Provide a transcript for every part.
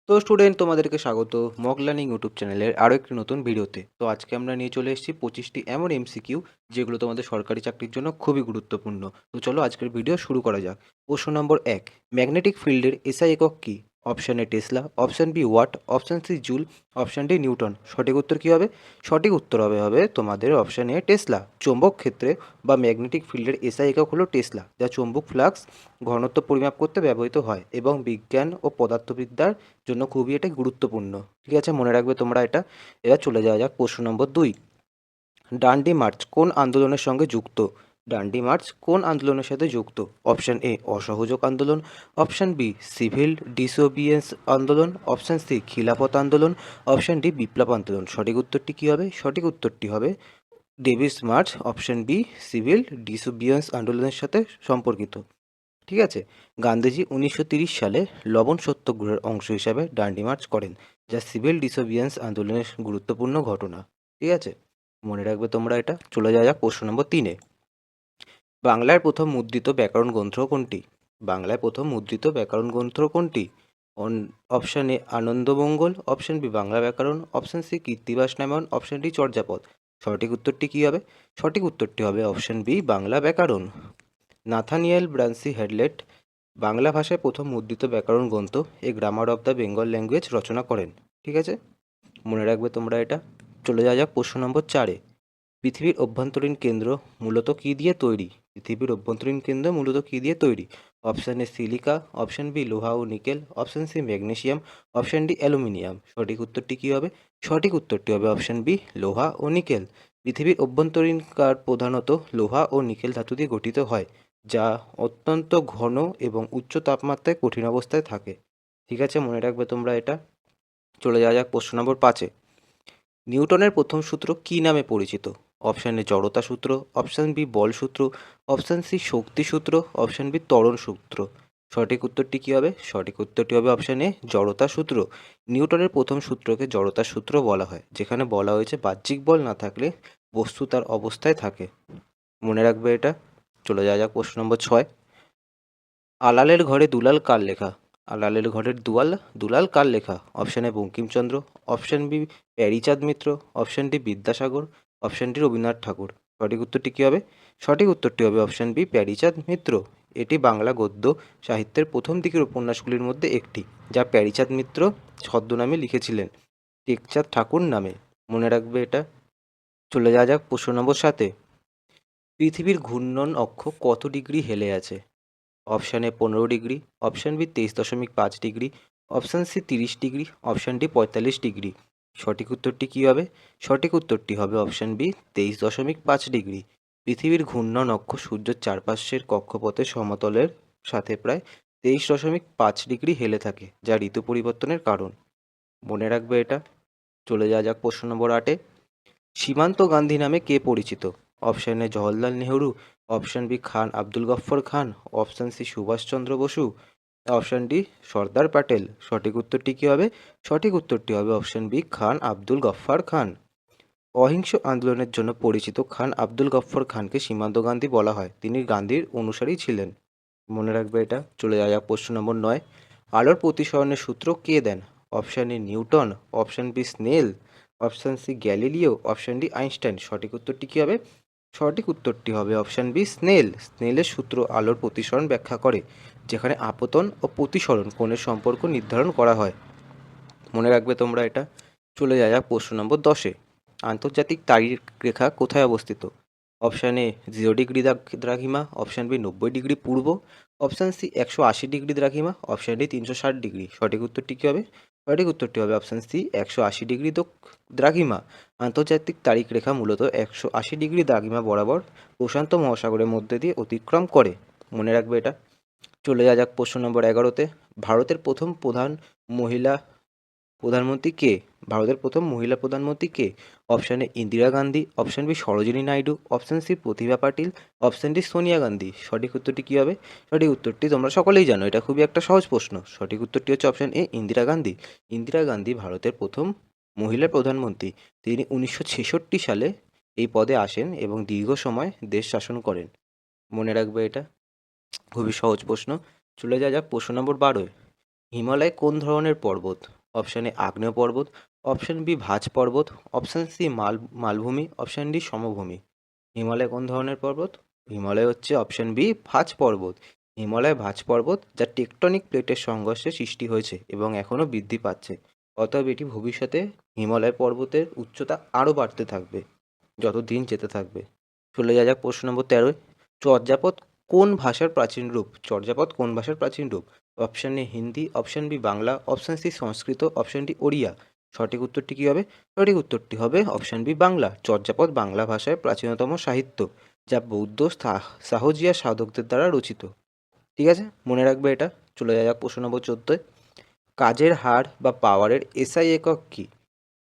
তো স্টুডেন্ট, তোমাদেরকে স্বাগত মক লার্নিং ইউটিউব চ্যানেলের আরও একটি নতুন ভিডিওতে। তো আজকে আমরা নিয়ে চলে এসেছি 25টি এমন এমসিকিউ যেগুলো তোমাদের সরকারি চাকরির জন্য খুবই গুরুত্বপূর্ণ। তো চলো আজকের ভিডিও শুরু করা যাক। প্রশ্ন নম্বর 1, ম্যাগনেটিক ফিল্ডের এসআই একক কী? Option A tesla, option B watt, option C joule, option D newton. সঠিক উত্তর কী হবে? সঠিক উত্তর হবে তোমাদের অপশান এ টেসলা। চৌম্বক ক্ষেত্রে বা ম্যাগনেটিক ফিল্ডের এসআই একক হলো টেসলা, যা চৌম্বক ফ্লাক্স ঘনত্ব পরিমাপ করতে ব্যবহৃত হয় এবং বিজ্ঞান ও পদার্থবিদ্যার জন্য খুবই এটা গুরুত্বপূর্ণ। ঠিক আছে, মনে রাখবে তোমরা এটা। এবার চলে যাওয়া যাক প্রশ্ন নম্বর 2, ডান্ডি মার্চ কোন আন্দোলনের সঙ্গে যুক্ত? ডান্ডি মার্চ কোন আন্দোলনের সাথে যুক্ত? অপশান এ অসহযোগ আন্দোলন, অপশান বি সিভিল ডিসোবিয়েন্স আন্দোলন, অপশান সি খিলাফত আন্দোলন, অপশান ডি বিপ্লব আন্দোলন। সঠিক উত্তরটি কী হবে? সঠিক উত্তরটি হবে ডেভিস march, option B civil disobedience আন্দোলনের সাথে সম্পর্কিত। ঠিক আছে, গান্ধীজি 1930 সালে লবণ সত্যাগ্রহের অংশ হিসাবে ডান্ডি মার্চ করেন, যা সিভিল ডিসোবিয়েন্স আন্দোলনের গুরুত্বপূর্ণ ঘটনা। ঠিক আছে, মনে রাখবে তোমরা এটা। চলে যাওয়া যাক প্রশ্ন নম্বর 3-এ। বাংলার প্রথম মুদ্রিত ব্যাকরণ গ্রন্থ কোনটি? বাংলায় প্রথম মুদ্রিত ব্যাকরণ গ্রন্থ কোনটি? Option A Anandamangal, option B Bangla Byakaran, option C Krittibas Ramayana, option D Charyapad. সঠিক উত্তরটি কী হবে? সঠিক উত্তরটি হবে অপশান বি বাংলা ব্যাকরণ। নাথানিয়েল ব্রান্সি হ্যাডলেট বাংলা ভাষায় প্রথম মুদ্রিত ব্যাকরণ গ্রন্থ a grammar of the Bengal language রচনা করেন। ঠিক আছে, মনে রাখবে তোমরা এটা। চলে যাওয়া যাক প্রশ্ন নম্বর 4-এ। পৃথিবীর অভ্যন্তরীণ কেন্দ্র মূলত কী দিয়ে তৈরি? পৃথিবীর অভ্যন্তরীণ কেন্দ্র মূলত কী দিয়ে তৈরি? Option A silica, option B লোহা ও nickel, option C magnesium, option D aluminium. সঠিক উত্তরটি কী হবে? সঠিক উত্তরটি হবে অপশান বি লোহা ও নিকেল। পৃথিবীর অভ্যন্তরীণ কার প্রধানত লোহা ও নিকেল ধাতু দিয়ে গঠিত হয়, যা অত্যন্ত ঘন এবং উচ্চ তাপমাত্রায় কঠিন অবস্থায় থাকে। ঠিক আছে, মনে রাখবে তোমরা এটা। চলে যাওয়া যাক প্রশ্ন নম্বর 5-এ। নিউটনের প্রথম সূত্র কী নামে পরিচিত? অপশান এ জড়তা সূত্র, অপশান বি বল সূত্র, অপশান সি শক্তি সূত্র, অপশান বি ত্বরণ সূত্র। সঠিক উত্তরটি কী হবে? সঠিক উত্তরটি হবে অপশান এ জড়তা সূত্র। নিউটনের প্রথম সূত্রকে জড়তা সূত্র বলা হয়, যেখানে বলা হয়েছে বাহ্যিক বল না থাকলে বস্তু তার অবস্থায় থাকে। মনে রাখবে এটা। চলে যাওয়া যাক প্রশ্ন নম্বর 6। আলালের ঘরে দুলাল কার লেখা? আলালের ঘরের দুলাল কার লেখা? Option A Bankimchandra, option B Pyarichand Mitra, option D Vidyasagar, option D Rabindranath Thakur. সঠিক উত্তরটি কী হবে? সঠিক উত্তরটি হবে অপশান বি প্যারীচাঁদ মিত্র। এটি বাংলা গদ্য সাহিত্যের প্রথম দিকের উপন্যাসগুলির মধ্যে একটি, যা প্যারীচাঁদ মিত্র ছদ্মনামে লিখেছিলেন টেকচাঁদ ঠাকুর নামে। মনে রাখবে এটা। চলে যাওয়া যাক প্রশ্ন নম্বর 7-এ। পৃথিবীর ঘূর্ণন অক্ষ কত ডিগ্রি হেলে আছে? Option A 15 degree, option B 23.5 degree, option C 30 degree, option D 45 degree. সঠিক উত্তরটি কী হবে? সঠিক উত্তরটি হবে অপশান বি 23.5 ডিগ্রি। পৃথিবীর ঘূর্ণন অক্ষ সূর্যের চারপাশের কক্ষপথের সমতলের সাথে প্রায় 23.5 ডিগ্রি হেলে থাকে, যা ঋতু পরিবর্তনের কারণ। মনে রাখবে এটা। চলে যাওয়া যাক প্রশ্ন নম্বর 8-এ। সীমান্ত গান্ধী নামে কে পরিচিত? Option A Jawaharlal Nehru, option B Khan Abdul Gaffar Khan, option C Subhashchandra Basu, option D Sardar Patel. সঠিক উত্তরটি কী হবে? সঠিক উত্তরটি হবে অপশান বি খান আব্দুল গফ্ফর খান। অহিংস আন্দোলনের জন্য পরিচিত খান আব্দুল গফ্ফর খানকে সীমান্ত গান্ধী বলা হয়। তিনি গান্ধীর অনুসারী ছিলেন। মনে রাখবে এটা। চলে যাওয়া যাক প্রশ্ন নম্বর 9। আলোর প্রতিসরণের সূত্র কে দেন? Option A Newton, option B Snell, option C Galileo, option D Einstein. সঠিক উত্তরটি কী হবে? সঠিক উত্তরটি হবে অপশান বি স্নেল। স্নেলের সূত্র আলোর প্রতিসরণ ব্যাখ্যা করে, যেখানে আপতন ও প্রতিসরণ কোণের সম্পর্ক নির্ধারণ করা হয়। মনে রাখবে তোমরা এটা। চলে যাওয়া যাক প্রশ্ন নম্বর 10-এ। আন্তর্জাতিক তারিখ রেখা কোথায় অবস্থিত? অপশান এ 0 ডিগ্রি দ্রাঘিমা, অপশান বি 90 ডিগ্রি পূর্ব, অপশান সি 180 ডিগ্রি দ্রাঘিমা, অপশান ডি 360 ডিগ্রি। সঠিক উত্তরটি কী হবে? সঠিক উত্তরটি হবে অপশান সি 180 ডিগ্রি দ্রাঘিমা। আন্তর্জাতিক তারিখ রেখা মূলত 180 ডিগ্রি দ্রাঘিমা বরাবর প্রশান্ত মহাসাগরের মধ্যে দিয়ে অতিক্রম করে। মনে রাখবে এটা। চলে যাওয়া যাক প্রশ্ন নম্বর 11-তে। ভারতের প্রথম মহিলা প্রধানমন্ত্রী কে? ভারতের প্রথম মহিলা প্রধানমন্ত্রী কে? Option A Indira Gandhi, option B Sarojini Naidu, option C Pratibha Patil, option D Sonia Gandhi. সঠিক উত্তরটি কী হবে? সঠিক উত্তরটি তোমরা সকলেই জানো, এটা খুবই একটা সহজ প্রশ্ন। সঠিক উত্তরটি হচ্ছে অপশান এ ইন্দিরা গান্ধী। ইন্দিরা গান্ধী ভারতের প্রথম মহিলা প্রধানমন্ত্রী। তিনি 1966 সালে এই পদে আসেন এবং দীর্ঘ সময় দেশ শাসন করেন। মনে রাখবে এটা। খুবই সহজ প্রশ্ন। চলে যাওয়া যাক প্রশ্ন নম্বর 12-এ। হিমালয় কোন ধরনের পর্বত? অপশান এ আগ্নেয় পর্বত, অপশান বি ভাঁজ পর্বত, অপশান সি মালভূমি, অপশান ডি সমভূমি। হিমালয় কোন ধরনের পর্বত? হিমালয় হচ্ছে অপশান বি ভাঁজ পর্বত। হিমালয় ভাঁজ পর্বত যা টেকটনিক প্লেটের সংঘর্ষে সৃষ্টি হয়েছে এবং এখনও বৃদ্ধি পাচ্ছে। অতএব এটি ভবিষ্যতে হিমালয় পর্বতের উচ্চতা আরও বাড়তে থাকবে যত দিন যেতে থাকবে। চলে যাওয়া যাক প্রশ্ন নম্বর 13। চর্যাপদ কোন ভাষার প্রাচীন রূপ? চর্যাপদ কোন ভাষার প্রাচীন রূপ? Option A Hindi, option B Bangla, option C Sanskrit, option D Odia. সঠিক উত্তরটি কী হবে? সঠিক উত্তরটি হবে অপশান বি বাংলা। চর্যাপদ বাংলা ভাষায় প্রাচীনতম সাহিত্য, যা বৌদ্ধ সাহজিয়া সাধকদের দ্বারা রচিত। ঠিক আছে, মনে রাখবে এটা। চলে যাওয়া যাক প্রশ্ন নম্বর 14। কাজের হার বা পাওয়ারের এসআই একক কী?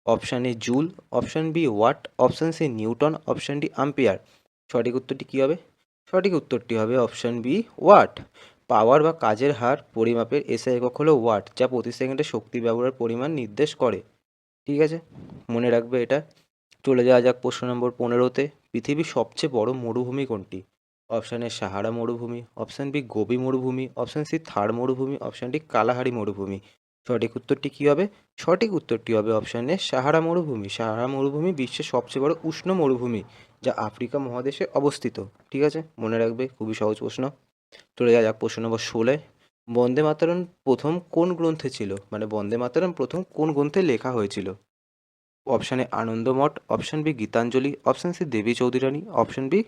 Option A joule, option B watt, option C newton, option D ampere. সঠিক উত্তরটি কী হবে? সঠিক উত্তরটি হবে অপশান বি ওয়াট। পাওয়ার বা কাজের হার পরিমাপের এসআই একক হলো ওয়াট, যা প্রতি সেকেন্ডে শক্তি ব্যবহারের পরিমাণ নির্দেশ করে। ঠিক আছে, মনে রাখবে এটা। চলে যাওয়া যাক প্রশ্ন নম্বর 15তে। পৃথিবীর সবচেয়ে বড় মরুভূমি কোনটি? অপশান এ সাহারা মরুভূমি, অপশান বি গোবি মরুভূমি, অপশান সি থার মরুভূমি, অপশান ডি কালাহারি মরুভূমি। সঠিক উত্তরটি কী হবে? সঠিক উত্তরটি হবে অপশান এ সাহারা মরুভূমি। সাহারা মরুভূমি বিশ্বের সবচেয়ে বড় উষ্ণ মরুভূমি, যা আফ্রিকা মহাদেশে অবস্থিত। ঠিক আছে, মনে রাখবে, খুবই সহজ প্রশ্ন। চলে যাওয়া যাক প্রশ্ন নম্বর 16। বন্দে মাতরম প্রথম কোন গ্রন্থে ছিল? মানে বন্দে মাতরম প্রথম কোন গ্রন্থে লেখা হয়েছিল? Option A Anandamath, option B Gitanjali, option C Devi Chaudhurani, option B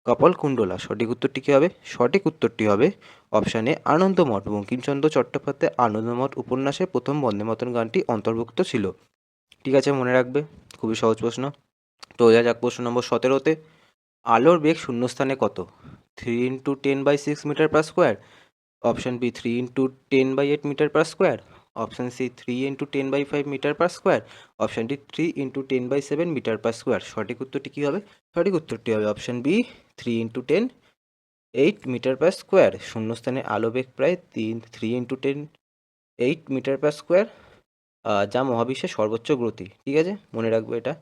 Kapalkundala. সঠিক উত্তরটি কী হবে? সঠিক উত্তরটি হবে অপশান এ আনন্দমঠ। বঙ্কিমচন্দ্র চট্টোপাধ্যায় আনন্দমঠ উপন্যাসে প্রথম বন্দে মাতরম গানটি অন্তর্ভুক্ত ছিল। ঠিক আছে, মনে রাখবে, খুবই সহজ প্রশ্ন। তো যা যাক প্রশ্ন নম্বর 17তে। আলোর বেগ শূন্যস্থানে কত? 3 × 10/6 metre per square, option B 3 × 10/8 metre per square, option C 3 × 10/5 metre per square, option D 3 × 10/7 metre per square. সঠিক উত্তরটি কী হবে? সঠিক উত্তরটি হবে option B 3 × 10/8 metre per square. শূন্যস্থানে আলো বেগ প্রায় 3 × 10/8 মিটার পার স্কোয়ার, যা মহাবিশ্বের সর্বোচ্চ গতি। ঠিক আছে, মনে রাখবে এটা।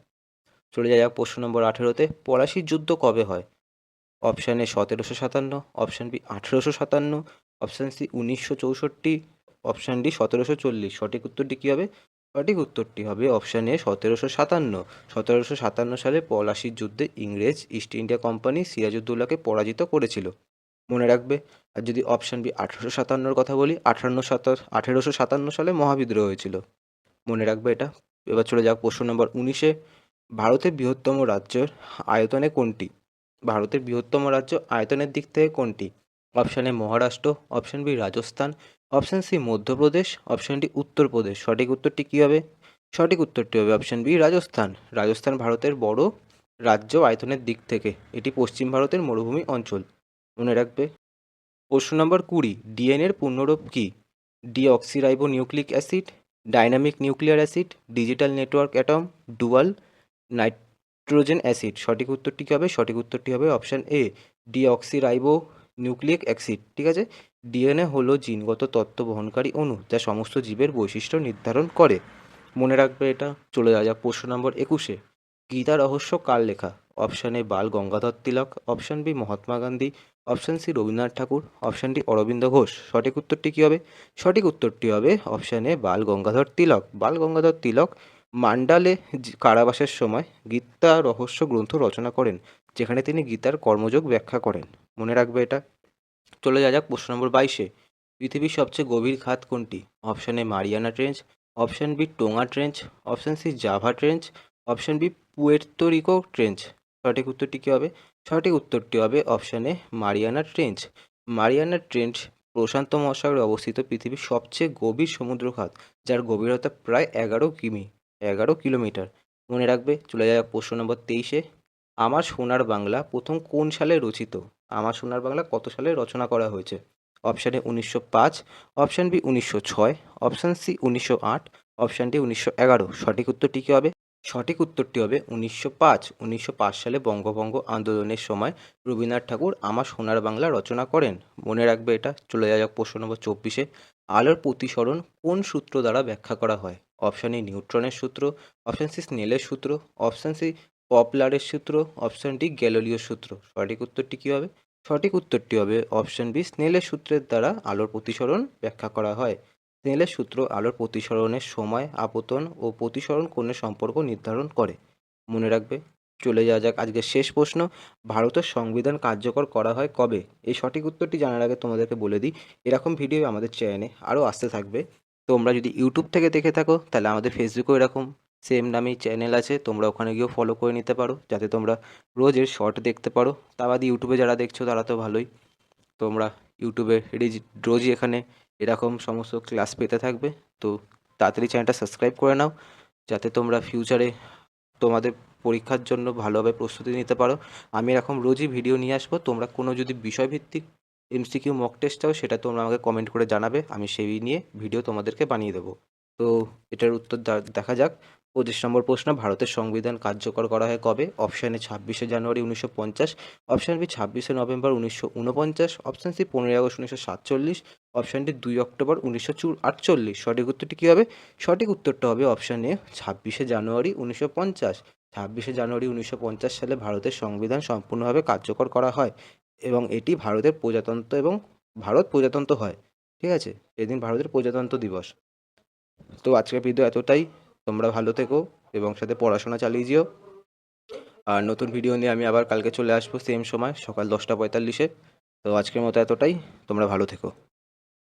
চলে যাওয়া যাক প্রশ্ন নম্বর 18তে। পলাশির যুদ্ধ কবে হয়? Option A 1757, option B 1857, option C 1964, option D 1740। সঠিক উত্তরটি কী হবে? সঠিক উত্তরটি হবে অপশান এ 1757। 1757 সালে পলাশির যুদ্ধে ইংরেজ ইস্ট ইন্ডিয়া কোম্পানি সিরাজউদ্দৌলাকে পরাজিত করেছিল। মনে রাখবে। আর যদি অপশান বি 1857-র কথা বলি, 1857 সালে মহাবিদ্রোহ হয়েছিল। মনে রাখবে এটা। এবার চলে যাক প্রশ্ন নম্বর 19-এ। ভারতের বৃহত্তম রাজ্যের আয়তনে কোনটি? ভারতের বৃহত্তম রাজ্য আয়তনের দিক থেকে কোনটি? Option A Maharashtra, option B Rajasthan, option C Madhya Pradesh, option D Uttar Pradesh. সঠিক উত্তরটি কী হবে? সঠিক উত্তরটি হবে অপশান বি রাজস্থান। রাজস্থান ভারতের বড় রাজ্য আয়তনের দিক থেকে। এটি পশ্চিম ভারতের মরুভূমি অঞ্চল। মনে রাখবে। প্রশ্ন নম্বর 20। ডিএনএর পূর্ণরূপ কী? Deoxyribo nucleic acid, dynamic nuclear acid, digital network atom, dual nitrogen acid. সঠিক উত্তরটি কী হবে? সঠিক উত্তরটি হবে option A deoxyribo nucleic acid. ঠিক আছে, ডিএনএ হলো জিনগত তত্ত্ব বহনকারী অণু, যা সমস্ত জীবের বৈশিষ্ট্য নির্ধারণ করে। মনে রাখবে এটা। চলে যাওয়া যাক প্রশ্ন নম্বর 21-এ। গীতা রহস্য কার লেখা? Option A Bal Gangadhar Tilak, option B Mahatma Gandhi, option C Rabindranath Thakur, option D Aurobindo Ghosh. সঠিক উত্তরটি কী হবে? সঠিক উত্তরটি হবে option A Bal Gangadhar Tilak. Bal Gangadhar Tilak Mandalay কারাবাসের সময় গীতা রহস্য গ্রন্থ রচনা করেন, যেখানে তিনি গীতার কর্মযোগ ব্যাখ্যা করেন। মনে রাখবে এটা। চলে যাওয়া যাক প্রশ্ন নম্বর 22-এ। পৃথিবীর সবচেয়ে গভীর খাত কোনটি? Option A Mariana trench, option B Tonga trench, option C Java trench, option B Puerto Rico trench. সঠিক উত্তরটি কী হবে? সঠিক উত্তরটি হবে option A Mariana trench. Mariana trench প্রশান্ত মহাসাগরে অবস্থিত পৃথিবীর সবচেয়ে গভীর সমুদ্র খাত, যার গভীরতা প্রায় 11 কিলোমিটার। মনে রাখবে। চলে যাওয়া যাক প্রশ্ন নম্বর 23-এ। আমার সোনার বাংলা প্রথম কোন সালে রচিত? আমার সোনার বাংলা কত সালে রচনা করা হয়েছে? Option A 1905, option B 1906, option C 1908, option D 1911। সঠিক উত্তরটি কী হবে? সঠিক উত্তরটি হবে 1905। 1905 সালে বঙ্গভঙ্গ আন্দোলনের সময় রবীন্দ্রনাথ ঠাকুর আমার সোনার বাংলা রচনা করেন। মনে রাখবে এটা। চলে যাওয়া যাক প্রশ্ন নম্বর 24-এ। আলোর প্রতিসরণ কোন সূত্র দ্বারা ব্যাখ্যা করা হয়? অপশান এ নিউটনের সূত্র, অপশান সি স্নেলের সূত্র, অপশান সি পপলারের সূত্র, অপশান ডি গ্যালিলিও সূত্র। সঠিক উত্তরটি কী হবে? সঠিক উত্তরটি হবে অপশান বি স্নেলের সূত্রের দ্বারা আলোর প্রতিসরণ ব্যাখ্যা করা হয়। স্নেলের সূত্র আলোর প্রতিসরণের সময়, আপতন ও প্রতিসরণ কোণের সম্পর্ক নির্ধারণ করে। মনে রাখবে। চলে যাওয়া যাক আজকের শেষ প্রশ্ন। ভারতের সংবিধান কার্যকর করা হয় কবে? এই সঠিক উত্তরটি জানার আগে তোমাদেরকে বলে দিই, এরকম ভিডিও আমাদের চ্যানেলে আরও আসতে থাকবে। তোমরা যদি ইউটিউব থেকে দেখে থাকো তাহলে আমাদের ফেসবুকেও এরকম সেম নামেই চ্যানেল আছে, তোমরা ওখানে গিয়েও ফলো করে নিতে পারো, যাতে তোমরা রোজের শর্ট দেখতে পারো। তা বাদে ইউটিউবে যারা দেখছো তারা তো ভালোই, তোমরা ইউটিউবে রোজই এখানে এরকম সমস্ত ক্লাস পেতে থাকবে। তো তাড়াতাড়ি চ্যানেলটা সাবস্ক্রাইব করে নাও, যাতে তোমরা ফিউচারে তোমাদের পরীক্ষার জন্য ভালোভাবে প্রস্তুতি নিতে পারো। আমি এরকম রোজই ভিডিও নিয়ে আসবো। তোমরা কোনো যদি বিষয়ভিত্তিক এমসিকিউ মক টেস্ট চাও সেটা তোমরা আমাকে কমেন্ট করে জানাবে, আমি সেই নিয়ে ভিডিও তোমাদেরকে বানিয়ে দেবো। তো এটার উত্তর দেখা যাক। 25 নম্বর প্রশ্ন, ভারতের সংবিধান কার্যকর করা হয় কবে? অপশান এ 26শে জানুয়ারি 1950, অপশান বি 26শে নভেম্বর 1949, অপশান সি 15ই আগস্ট 1947, অপশান ডি 2 অক্টোবর 1948। সঠিক উত্তরটি কী হবে? সঠিক উত্তরটা হবে অপশান এ 26শে জানুয়ারি 1950। 26শে জানুয়ারি 1950 সালে ভারতের সংবিধান সম্পূর্ণভাবে কার্যকর করা হয় এবং এটি ভারতের প্রজাতন্ত্র এবং ভারত প্রজাতন্ত্র হয়। ঠিক আছে, এদিন ভারতের প্রজাতন্ত্র দিবস। তো আজকের ভিডিও এতটাই। তোমরা ভালো থেকো এবং সাথে পড়াশোনা চালিয়ে যেও। আর নতুন ভিডিও নিয়ে আমি আবার কালকে চলে আসবো সেম সময় সকাল 10টা 45-এ। তো আজকের মতো এতটাই। তোমরা ভালো থেকো।